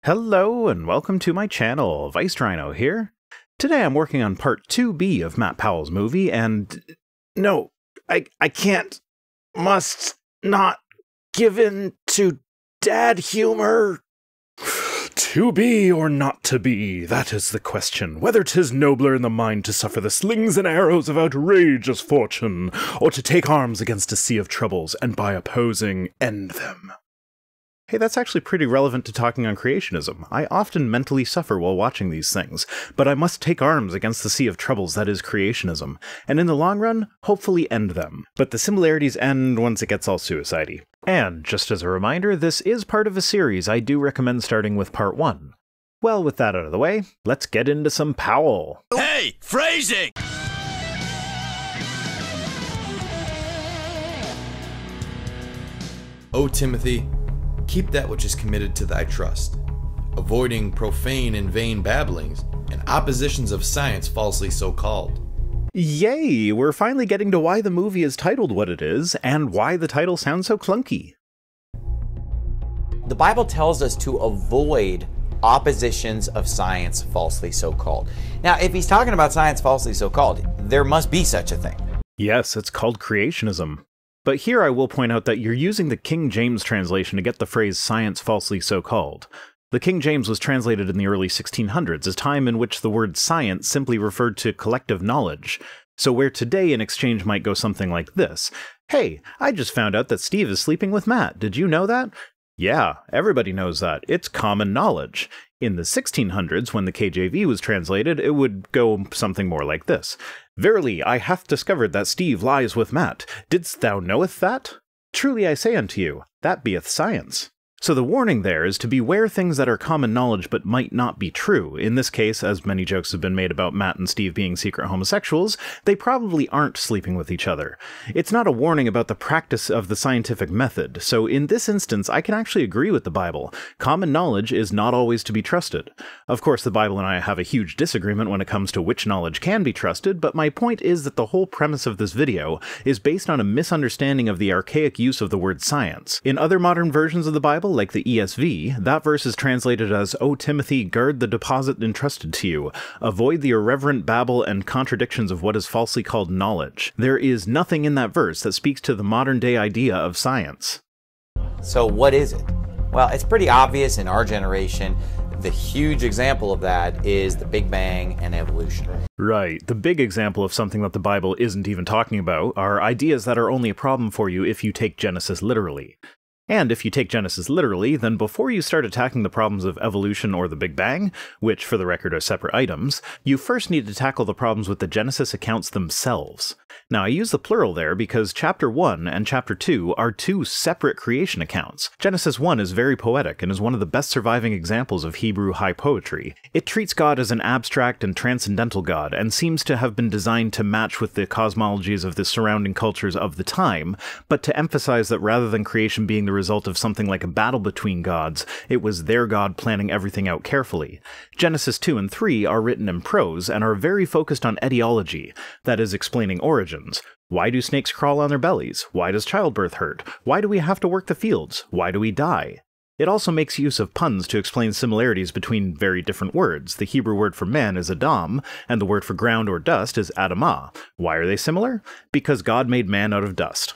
Hello and welcome to my channel, Rhino here. Today I'm working on part 2B of Matt Powell's movie and... No, I can't, must not give in to dad humor. To be or not to be, that is the question. Whether 'tis nobler in the mind to suffer the slings and arrows of outrageous fortune, or to take arms against a sea of troubles and by opposing end them. Hey, that's actually pretty relevant to talking on creationism. I often mentally suffer while watching these things, but I must take arms against the sea of troubles that is creationism, and in the long run, hopefully end them. But the similarities end once it gets all suicide-y. And, just as a reminder, this is part of a series. I do recommend starting with part 1. Well, with that out of the way, let's get into some Powell. Hey, phrasing! O Timothy, keep that which is committed to thy trust, avoiding profane and vain babblings, and oppositions of science falsely so called. Yay! We're finally getting to why the movie is titled what it is, and why the title sounds so clunky. The Bible tells us to avoid oppositions of science falsely so called. Now, if he's talking about science falsely so called, there must be such a thing. Yes, it's called creationism. But here I will point out that you're using the King James translation to get the phrase science falsely so called. The King James was translated in the early 1600s, a time in which the word science simply referred to collective knowledge. So where today an exchange might go something like this: "Hey, I just found out that Steve is sleeping with Matt. Did you know that?" "Yeah, everybody knows that. It's common knowledge." In the 1600s, when the KJV was translated, it would go something more like this: "Verily, I hath discovered that Steve lies with Matt. Didst thou knoweth that? Truly I say unto you, that beeth science." So the warning there is to beware things that are common knowledge but might not be true. In this case, as many jokes have been made about Matt and Steve being secret homosexuals, they probably aren't sleeping with each other. It's not a warning about the practice of the scientific method, so in this instance I can actually agree with the Bible. Common knowledge is not always to be trusted. Of course, the Bible and I have a huge disagreement when it comes to which knowledge can be trusted, but my point is that the whole premise of this video is based on a misunderstanding of the archaic use of the word science. In other modern versions of the Bible, like the ESV, that verse is translated as, "O Timothy, guard the deposit entrusted to you. Avoid the irreverent babble and contradictions of what is falsely called knowledge." There is nothing in that verse that speaks to the modern-day idea of science. So what is it? Well, it's pretty obvious in our generation. The huge example of that is the Big Bang and evolution. Right. The big example of something that the Bible isn't even talking about are ideas that are only a problem for you if you take Genesis literally. And if you take Genesis literally, then before you start attacking the problems of evolution or the Big Bang, which for the record are separate items, you first need to tackle the problems with the Genesis accounts themselves. Now I use the plural there because chapter 1 and chapter 2 are two separate creation accounts. Genesis 1 is very poetic and is one of the best surviving examples of Hebrew high poetry. It treats God as an abstract and transcendental God, and seems to have been designed to match with the cosmologies of the surrounding cultures of the time, but to emphasize that rather than creation being the result of something like a battle between gods, it was their God planning everything out carefully. Genesis 2 and 3 are written in prose and are very focused on etiology, that is, explaining origins. Why do snakes crawl on their bellies? Why does childbirth hurt? Why do we have to work the fields? Why do we die? It also makes use of puns to explain similarities between very different words. The Hebrew word for man is Adam, and the word for ground or dust is Adamah. Why are they similar? Because God made man out of dust.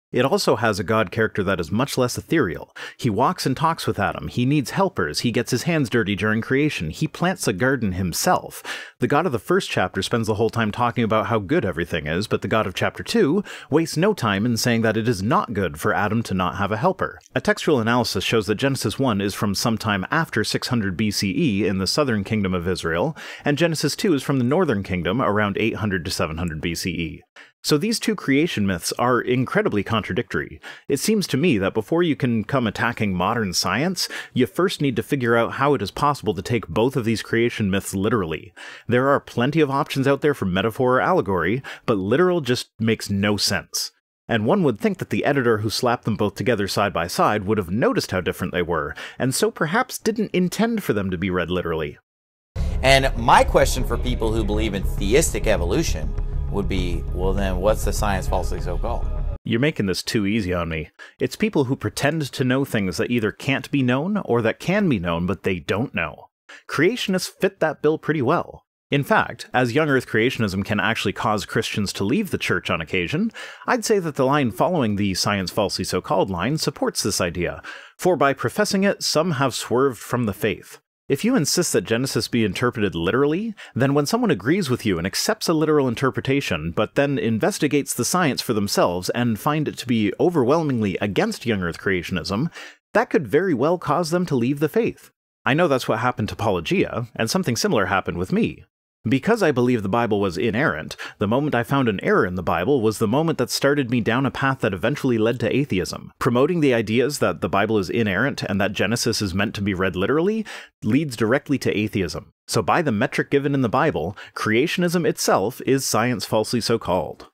It also has a God character that is much less ethereal. He walks and talks with Adam, he needs helpers, he gets his hands dirty during creation, he plants a garden himself. The God of the first chapter spends the whole time talking about how good everything is, but the God of chapter 2 wastes no time in saying that it is not good for Adam to not have a helper. A textual analysis shows that Genesis 1 is from sometime after 600 BCE in the southern kingdom of Israel, and Genesis 2 is from the northern kingdom around 800 to 700 BCE. So these two creation myths are incredibly contradictory. It seems to me that before you can come attacking modern science, you first need to figure out how it is possible to take both of these creation myths literally. There are plenty of options out there for metaphor or allegory, but literal just makes no sense. And one would think that the editor who slapped them both together side by side would have noticed how different they were, and so perhaps didn't intend for them to be read literally. And my question for people who believe in theistic evolution would be, well then, what's the science falsely so called? You're making this too easy on me. It's people who pretend to know things that either can't be known or that can be known but they don't know. Creationists fit that bill pretty well. In fact, as young Earth creationism can actually cause Christians to leave the church on occasion, I'd say that the line following the science falsely so-called line supports this idea, for by professing it, some have swerved from the faith. If you insist that Genesis be interpreted literally, then when someone agrees with you and accepts a literal interpretation, but then investigates the science for themselves and find it to be overwhelmingly against young Earth creationism, that could very well cause them to leave the faith. I know that's what happened to Pelagia, and something similar happened with me. Because I believe the Bible was inerrant, the moment I found an error in the Bible was the moment that started me down a path that eventually led to atheism. Promoting the ideas that the Bible is inerrant and that Genesis is meant to be read literally leads directly to atheism. So by the metric given in the Bible, creationism itself is science falsely so-called.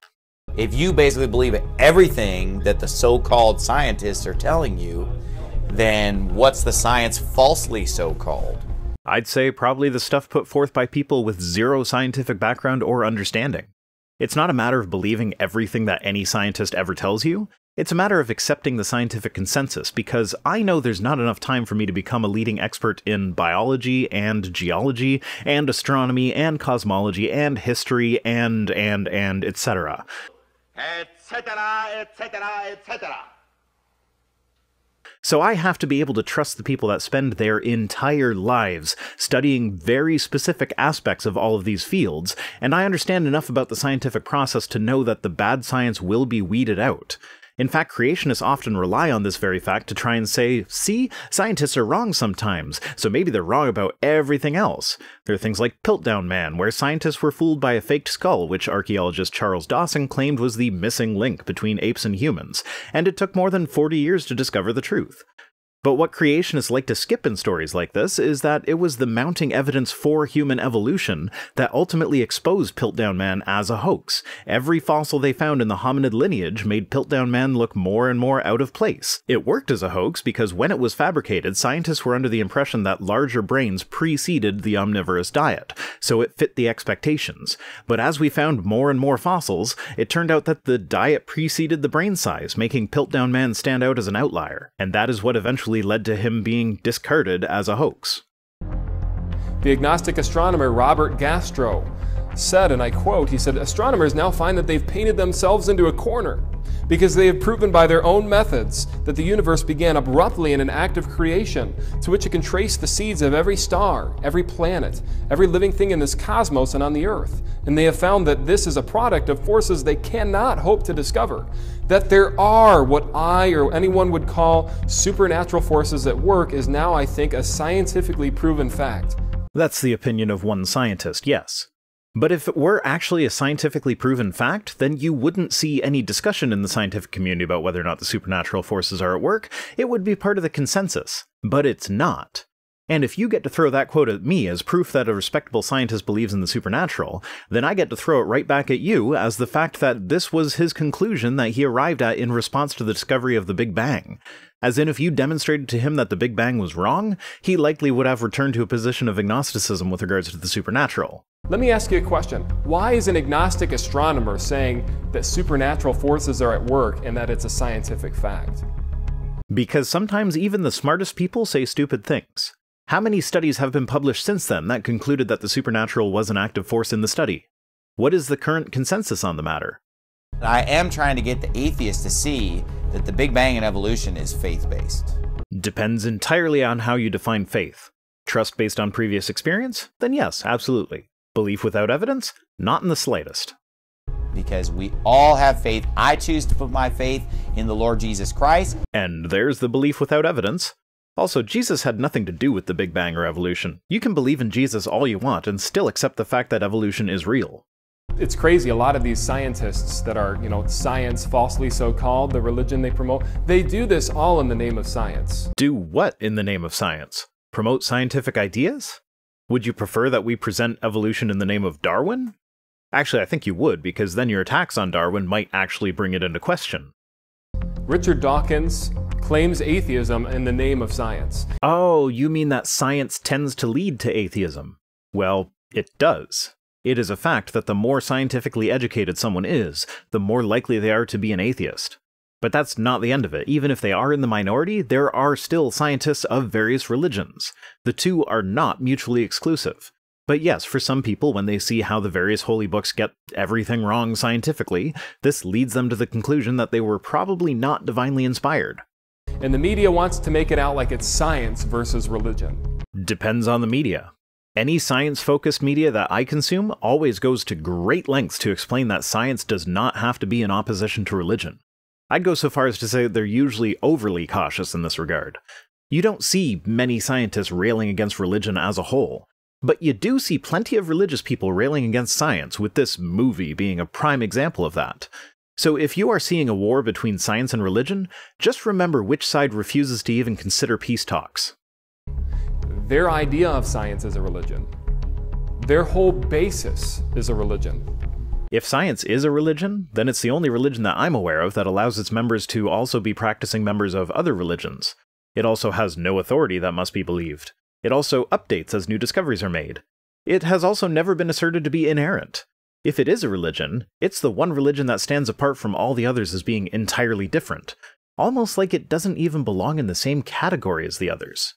If you basically believe everything that the so-called scientists are telling you, then what's the science falsely so-called? I'd say probably the stuff put forth by people with zero scientific background or understanding. It's not a matter of believing everything that any scientist ever tells you, it's a matter of accepting the scientific consensus, because I know there's not enough time for me to become a leading expert in biology and geology and astronomy and cosmology and history and etc. etc., etc., etc. So I have to be able to trust the people that spend their entire lives studying very specific aspects of all of these fields, and I understand enough about the scientific process to know that the bad science will be weeded out. In fact, creationists often rely on this very fact to try and say, see, scientists are wrong sometimes, so maybe they're wrong about everything else. There are things like Piltdown Man, where scientists were fooled by a faked skull, which archaeologist Charles Dawson claimed was the missing link between apes and humans, and it took more than 40 years to discover the truth. But what creationists like to skip in stories like this is that it was the mounting evidence for human evolution that ultimately exposed Piltdown Man as a hoax. Every fossil they found in the hominid lineage made Piltdown Man look more and more out of place. It worked as a hoax because when it was fabricated, scientists were under the impression that larger brains preceded the omnivorous diet, so it fit the expectations. But as we found more and more fossils, it turned out that the diet preceded the brain size, making Piltdown Man stand out as an outlier, and that is what eventually led to him being discarded as a hoax. The agnostic astronomer Robert Gastro said, and I quote, he said, "Astronomers now find that they've painted themselves into a corner because they have proven by their own methods that the universe began abruptly in an act of creation to which it can trace the seeds of every star, every planet, every living thing in this cosmos and on the earth. And they have found that this is a product of forces they cannot hope to discover. That there are what I or anyone would call supernatural forces at work is now, I think, a scientifically proven fact." That's the opinion of one scientist, yes. But if it were actually a scientifically proven fact, then you wouldn't see any discussion in the scientific community about whether or not the supernatural forces are at work. It would be part of the consensus. But it's not. And if you get to throw that quote at me as proof that a respectable scientist believes in the supernatural, then I get to throw it right back at you as the fact that this was his conclusion that he arrived at in response to the discovery of the Big Bang. As in, if you demonstrated to him that the Big Bang was wrong, he likely would have returned to a position of agnosticism with regards to the supernatural. Let me ask you a question. Why is an agnostic astronomer saying that supernatural forces are at work and that it's a scientific fact? Because sometimes even the smartest people say stupid things. How many studies have been published since then that concluded that the supernatural was an active force in the study? What is the current consensus on the matter? I am trying to get the atheists to see that the Big Bang and evolution is faith-based. Depends entirely on how you define faith. Trust based on previous experience? Then yes, absolutely. Belief without evidence? Not in the slightest. Because we all have faith. I choose to put my faith in the Lord Jesus Christ. And there's the belief without evidence. Also, Jesus had nothing to do with the Big Bang or evolution. You can believe in Jesus all you want and still accept the fact that evolution is real. It's crazy. A lot of these scientists that are, science falsely so-called, the religion they promote, they do this all in the name of science. Do what in the name of science? Promote scientific ideas? Would you prefer that we present evolution in the name of Darwin? Actually, I think you would, because then your attacks on Darwin might actually bring it into question. Richard Dawkins claims atheism in the name of science. Oh, you mean that science tends to lead to atheism? Well, it does. It is a fact that the more scientifically educated someone is, the more likely they are to be an atheist. But that's not the end of it. Even if they are in the minority, there are still scientists of various religions. The two are not mutually exclusive. But yes, for some people, when they see how the various holy books get everything wrong scientifically, this leads them to the conclusion that they were probably not divinely inspired. And the media wants to make it out like it's science versus religion. Depends on the media. Any science-focused media that I consume always goes to great lengths to explain that science does not have to be in opposition to religion. I'd go so far as to say that they're usually overly cautious in this regard. You don't see many scientists railing against religion as a whole. But you do see plenty of religious people railing against science, with this movie being a prime example of that. So if you are seeing a war between science and religion, just remember which side refuses to even consider peace talks. Their idea of science is a religion. Their whole basis is a religion. If science is a religion, then it's the only religion that I'm aware of that allows its members to also be practicing members of other religions. It also has no authority that must be believed. It also updates as new discoveries are made. It has also never been asserted to be inerrant. If it is a religion, it's the one religion that stands apart from all the others as being entirely different, almost like it doesn't even belong in the same category as the others.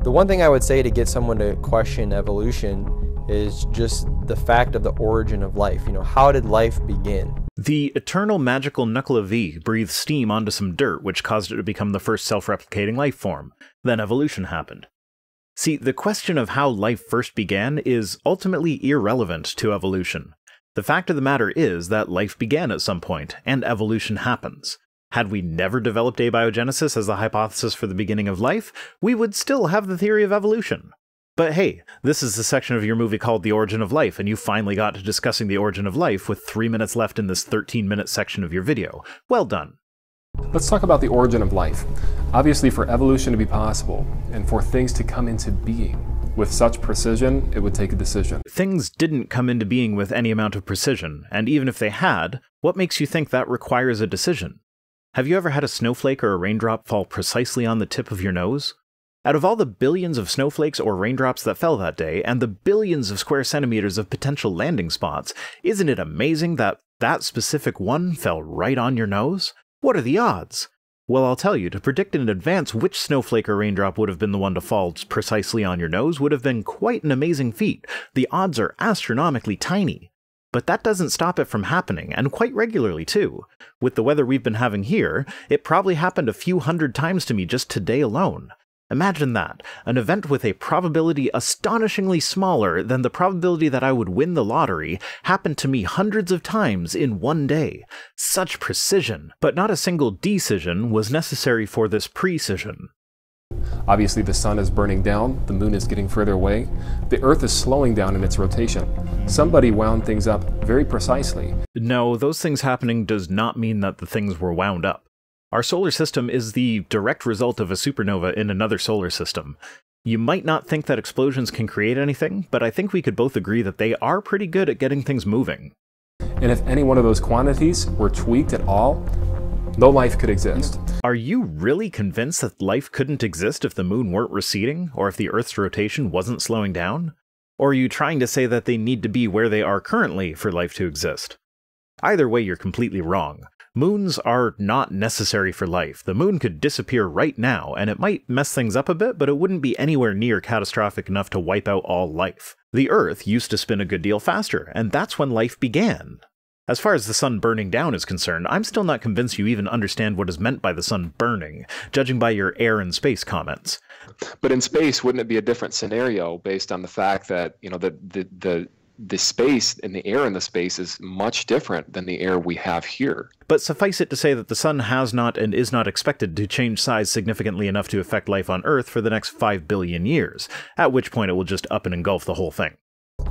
The one thing I would say to get someone to question evolution is just the fact of the origin of life. How did life begin? The eternal magical knuckle of V breathed steam onto some dirt, which caused it to become the first self-replicating life form. Then evolution happened. See, the question of how life first began is ultimately irrelevant to evolution. The fact of the matter is that life began at some point, and evolution happens. Had we never developed abiogenesis as the hypothesis for the beginning of life, we would still have the theory of evolution. But hey, this is the section of your movie called The Origin of Life, and you finally got to discussing the origin of life with 3 minutes left in this 13-minute section of your video. Well done. Let's talk about the origin of life. Obviously, for evolution to be possible, and for things to come into being with such precision, it would take a decision. Things didn't come into being with any amount of precision, and even if they had, what makes you think that requires a decision? Have you ever had a snowflake or a raindrop fall precisely on the tip of your nose? Out of all the billions of snowflakes or raindrops that fell that day, and the billions of square centimeters of potential landing spots, isn't it amazing that that specific one fell right on your nose? What are the odds? Well, I'll tell you, to predict in advance which snowflake or raindrop would have been the one to fall precisely on your nose would have been quite an amazing feat. The odds are astronomically tiny. But that doesn't stop it from happening, and quite regularly too. With the weather we've been having here, it probably happened a few hundred times to me just today alone. Imagine that, an event with a probability astonishingly smaller than the probability that I would win the lottery happened to me hundreds of times in one day. Such precision, but not a single decision was necessary for this precision. Obviously, the sun is burning down, the moon is getting further away, the Earth is slowing down in its rotation. Somebody wound things up very precisely. No, those things happening does not mean that the things were wound up. Our solar system is the direct result of a supernova in another solar system. You might not think that explosions can create anything, but I think we could both agree that they are pretty good at getting things moving. And if any one of those quantities were tweaked at all, no life could exist. Are you really convinced that life couldn't exist if the moon weren't receding, or if the Earth's rotation wasn't slowing down? Or are you trying to say that they need to be where they are currently for life to exist? Either way, you're completely wrong. Moons are not necessary for life. The moon could disappear right now, and it might mess things up a bit, but it wouldn't be anywhere near catastrophic enough to wipe out all life. The Earth used to spin a good deal faster, and that's when life began. As far as the sun burning down is concerned, I'm still not convinced you even understand what is meant by the sun burning, judging by your air and space comments. But in space, wouldn't it be a different scenario based on the fact that, the space and the air in the space is much different than the air we have here? But suffice it to say that the sun has not and is not expected to change size significantly enough to affect life on Earth for the next 5 billion years, at which point it will just up and engulf the whole thing.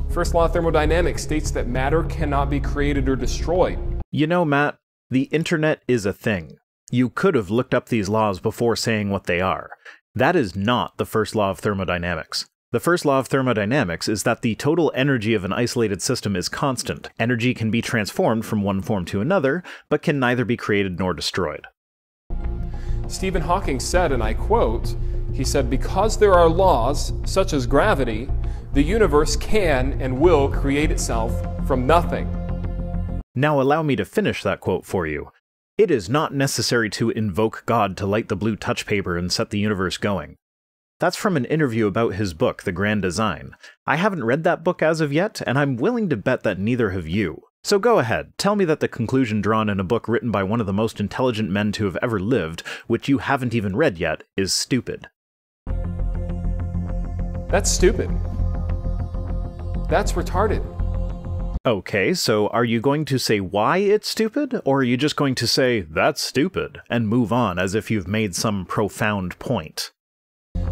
First law of thermodynamics states that matter cannot be created or destroyed. You know, Matt, the internet is a thing. You could have looked up these laws before saying what they are. That is not the first law of thermodynamics. The first law of thermodynamics is that the total energy of an isolated system is constant. Energy can be transformed from one form to another, but can neither be created nor destroyed. Stephen Hawking said, and I quote, he said, "Because there are laws, such as gravity, the universe can and will create itself from nothing." Now allow me to finish that quote for you. It is not necessary to invoke God to light the blue touch paper and set the universe going. That's from an interview about his book, The Grand Design. I haven't read that book as of yet, and I'm willing to bet that neither have you. So go ahead, tell me that the conclusion drawn in a book written by one of the most intelligent men to have ever lived, which you haven't even read yet, is stupid. That's stupid. That's retarded. Okay, so are you going to say why it's stupid, or are you just going to say, that's stupid, and move on as if you've made some profound point?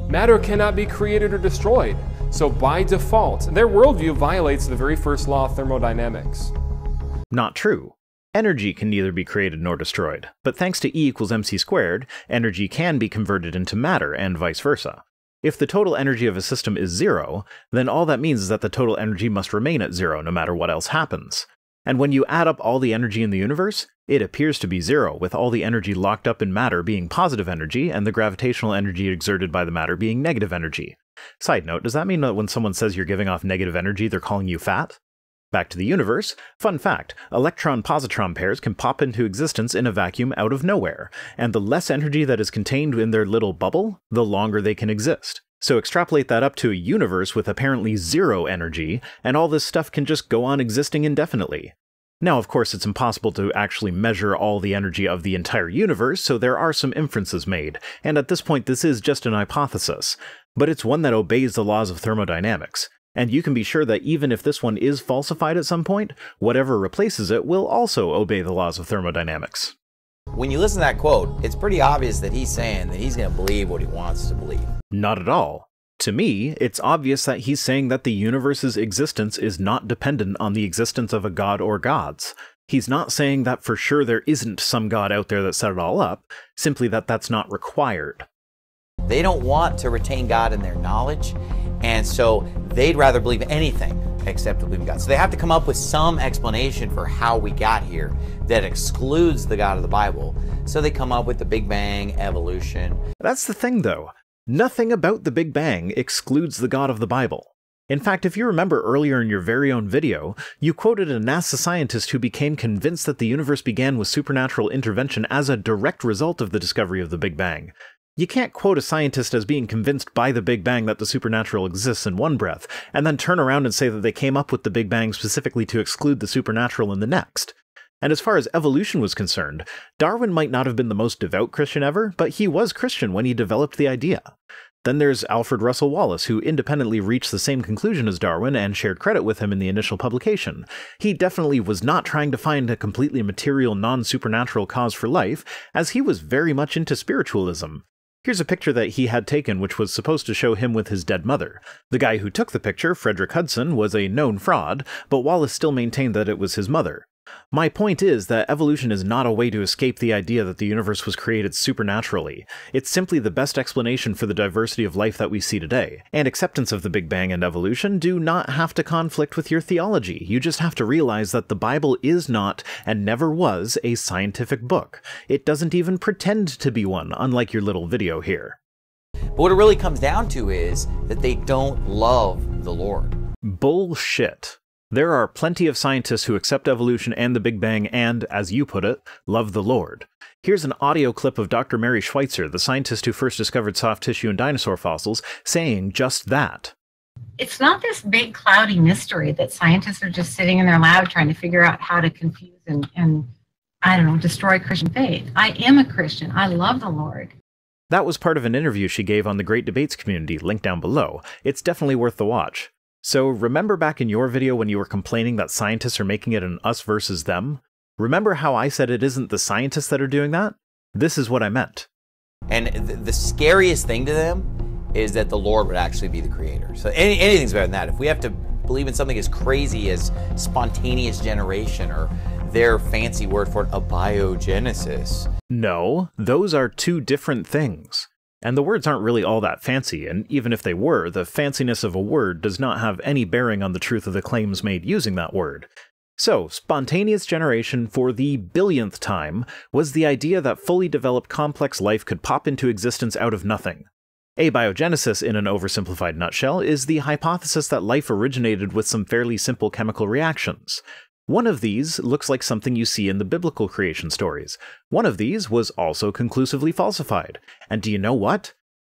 Matter cannot be created or destroyed, so by default, their worldview violates the very first law of thermodynamics. Not true. Energy can neither be created nor destroyed, but thanks to E equals mc squared, energy can be converted into matter and vice versa. If the total energy of a system is zero, then all that means is that the total energy must remain at zero no matter what else happens. And when you add up all the energy in the universe, it appears to be zero, with all the energy locked up in matter being positive energy and the gravitational energy exerted by the matter being negative energy. Side note, does that mean that when someone says you're giving off negative energy, they're calling you fat? Back to the universe. Fun fact, electron-positron pairs can pop into existence in a vacuum out of nowhere, and the less energy that is contained in their little bubble, the longer they can exist. So extrapolate that up to a universe with apparently zero energy, and all this stuff can just go on existing indefinitely. Now, of course, it's impossible to actually measure all the energy of the entire universe, so there are some inferences made, and at this point this is just an hypothesis, but it's one that obeys the laws of thermodynamics. And you can be sure that even if this one is falsified at some point, whatever replaces it will also obey the laws of thermodynamics. When you listen to that quote, it's pretty obvious that he's saying that he's going to believe what he wants to believe. Not at all. To me, it's obvious that he's saying that the universe's existence is not dependent on the existence of a god or gods. He's not saying that for sure there isn't some god out there that set it all up, simply that that's not required. They don't want to retain God in their knowledge, and so they'd rather believe anything except to believe in God. So they have to come up with some explanation for how we got here that excludes the God of the Bible. So they come up with the Big Bang, evolution. That's the thing, though. Nothing about the Big Bang excludes the God of the Bible. In fact, if you remember earlier in your very own video, you quoted a NASA scientist who became convinced that the universe began with supernatural intervention as a direct result of the discovery of the Big Bang. You can't quote a scientist as being convinced by the Big Bang that the supernatural exists in one breath, and then turn around and say that they came up with the Big Bang specifically to exclude the supernatural in the next. And as far as evolution was concerned, Darwin might not have been the most devout Christian ever, but he was Christian when he developed the idea. Then there's Alfred Russel Wallace, who independently reached the same conclusion as Darwin and shared credit with him in the initial publication. He definitely was not trying to find a completely material, non-supernatural cause for life, as he was very much into spiritualism. Here's a picture that he had taken which was supposed to show him with his dead mother. The guy who took the picture, Frederick Hudson, was a known fraud, but Wallace still maintained that it was his mother. My point is that evolution is not a way to escape the idea that the universe was created supernaturally. It's simply the best explanation for the diversity of life that we see today. And acceptance of the Big Bang and evolution do not have to conflict with your theology. You just have to realize that the Bible is not, and never was, a scientific book. It doesn't even pretend to be one, unlike your little video here. But what it really comes down to is that they don't love the Lord. Bullshit. There are plenty of scientists who accept evolution and the Big Bang and, as you put it, love the Lord. Here's an audio clip of Dr. Mary Schweitzer, the scientist who first discovered soft tissue in dinosaur fossils, saying just that. It's not this big cloudy mystery that scientists are just sitting in their lab trying to figure out how to confuse and I don't know, destroy Christian faith. I am a Christian. I love the Lord. That was part of an interview she gave on the Great Debates community, linked down below. It's definitely worth the watch. So remember back in your video when you were complaining that scientists are making it an us versus them? Remember how I said it isn't the scientists that are doing that? This is what I meant. And the scariest thing to them is that the Lord would actually be the creator. So anything's better than that. If we have to believe in something as crazy as spontaneous generation, or their fancy word for it, abiogenesis. No, those are two different things. And the words aren't really all that fancy, and even if they were, the fanciness of a word does not have any bearing on the truth of the claims made using that word. So, spontaneous generation for the billionth time was the idea that fully developed complex life could pop into existence out of nothing. Abiogenesis, in an oversimplified nutshell, is the hypothesis that life originated with some fairly simple chemical reactions. One of these looks like something you see in the biblical creation stories. One of these was also conclusively falsified. And do you know what?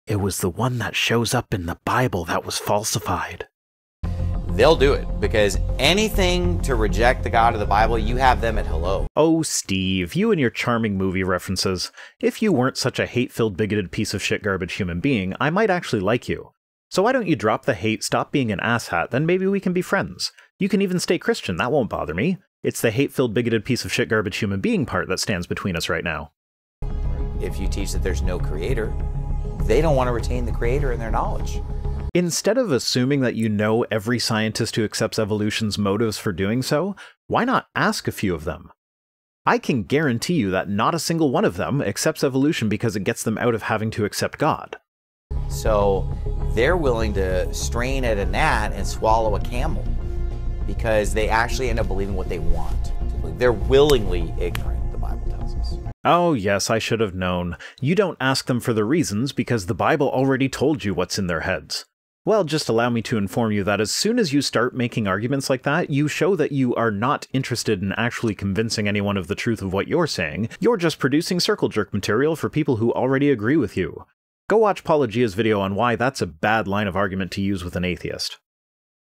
It was the one that shows up in the Bible that was falsified. They'll do it, because anything to reject the God of the Bible, you have them at hello. Oh, Steve, you and your charming movie references. If you weren't such a hate-filled, bigoted piece of shit garbage human being, I might actually like you. So why don't you drop the hate, stop being an asshat, then maybe we can be friends. You can even stay Christian, that won't bother me. It's the hate-filled, bigoted piece of shit garbage human being part that stands between us right now. If you teach that there's no creator, they don't want to retain the creator in their knowledge. Instead of assuming that you know every scientist who accepts evolution's motives for doing so, why not ask a few of them? I can guarantee you that not a single one of them accepts evolution because it gets them out of having to accept God. So they're willing to strain at a gnat and swallow a camel because they actually end up believing what they want to believe. They're willingly ignorant, the Bible tells us. Oh yes, I should have known. You don't ask them for the reasons because the Bible already told you what's in their heads. Well, just allow me to inform you that as soon as you start making arguments like that, you show that you are not interested in actually convincing anyone of the truth of what you're saying. You're just producing circle jerk material for people who already agree with you. Go watch Paulogia's video on why that's a bad line of argument to use with an atheist.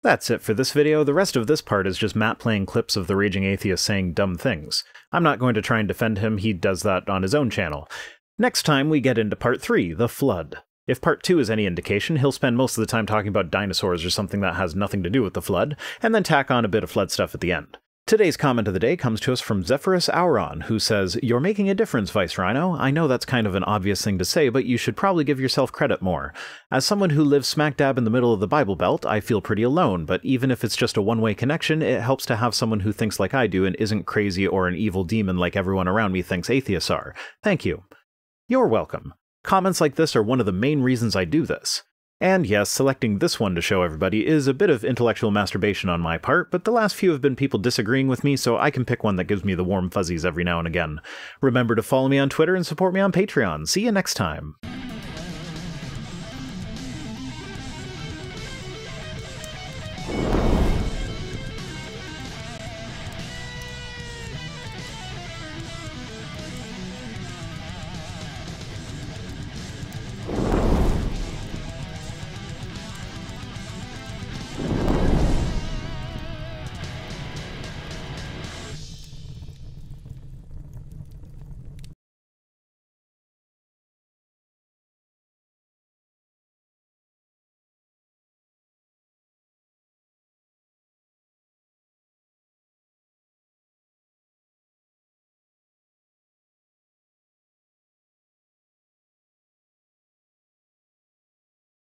That's it for this video. The rest of this part is just Matt playing clips of the raging atheist saying dumb things. I'm not going to try and defend him, he does that on his own channel. Next time we get into part 3, the flood. If part 2 is any indication, he'll spend most of the time talking about dinosaurs or something that has nothing to do with the flood, and then tack on a bit of flood stuff at the end. Today's comment of the day comes to us from Zephyrus Auron, who says, "You're making a difference, Vice Rhino. I know that's kind of an obvious thing to say, but you should probably give yourself credit more. As someone who lives smack dab in the middle of the Bible Belt, I feel pretty alone, but even if it's just a one-way connection, it helps to have someone who thinks like I do and isn't crazy or an evil demon like everyone around me thinks atheists are. Thank you." You're welcome. Comments like this are one of the main reasons I do this. And yes, selecting this one to show everybody is a bit of intellectual masturbation on my part, but the last few have been people disagreeing with me, so I can pick one that gives me the warm fuzzies every now and again. Remember to follow me on Twitter and support me on Patreon. See you next time.